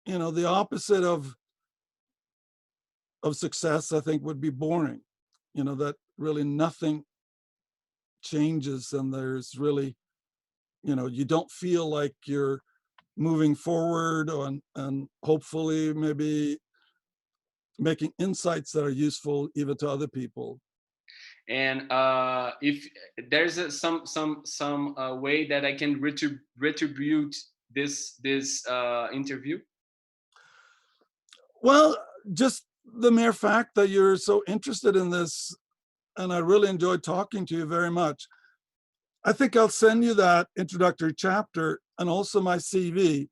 the opposite of success, I think, would be boring. That really nothing changes, and there's really, you don't feel like you're moving forward and hopefully maybe making insights that are useful even to other people. And if there's some way that I can retribute this interview. Well, just the mere fact that you're so interested in this, and I really enjoyed talking to you very much. I think I'll send you that introductory chapter and also my CV.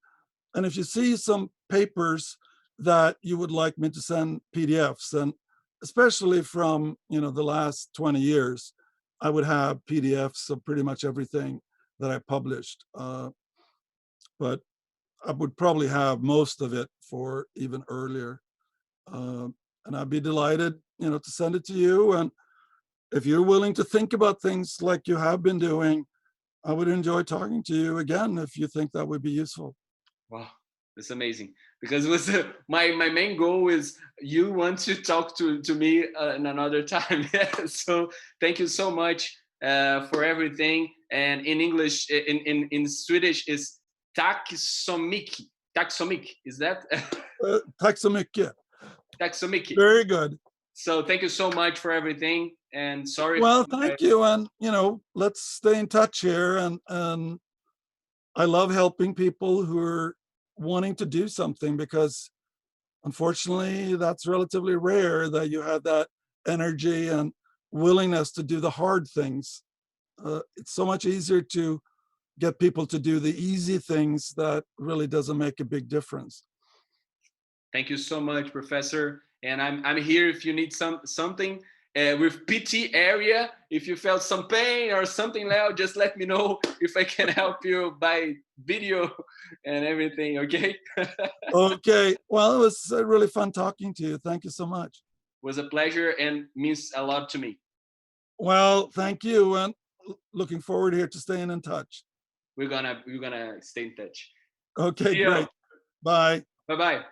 And if you see some papers that you would like me to send PDFs, and especially from, the last 20 years, I would have PDFs of pretty much everything that I published. But I would probably have most of it for even earlier. And I'd be delighted, to send it to you. And if you're willing to think about things like you have been doing, I would enjoy talking to you again if you think that would be useful. Wow, that's amazing. Because it was my main goal is you want to talk to me in another time. Yeah. So thank you so much for everything. And in English, in Swedish is tack så mycket. Tack så mycket. Is that? Tack så mycket. Tack så mycket. Very good. So thank you so much for everything. And sorry. Well, thank you. And, let's stay in touch here. And I love helping people who are wanting to do something, because unfortunately, that's relatively rare that you have that energy and willingness to do the hard things. It's so much easier to get people to do the easy things that really doesn't make a big difference. Thank you so much, Professor. And I'm here if you need something. with PT area. If you felt some pain or something like, just let me know if I can help you by video and everything. Okay. Okay. Well, it was really fun talking to you. Thank you so much. Was a pleasure and means a lot to me. Well, thank you, and looking forward here to staying in touch. We're gonna stay in touch. Okay, See you. great. Bye. Bye bye.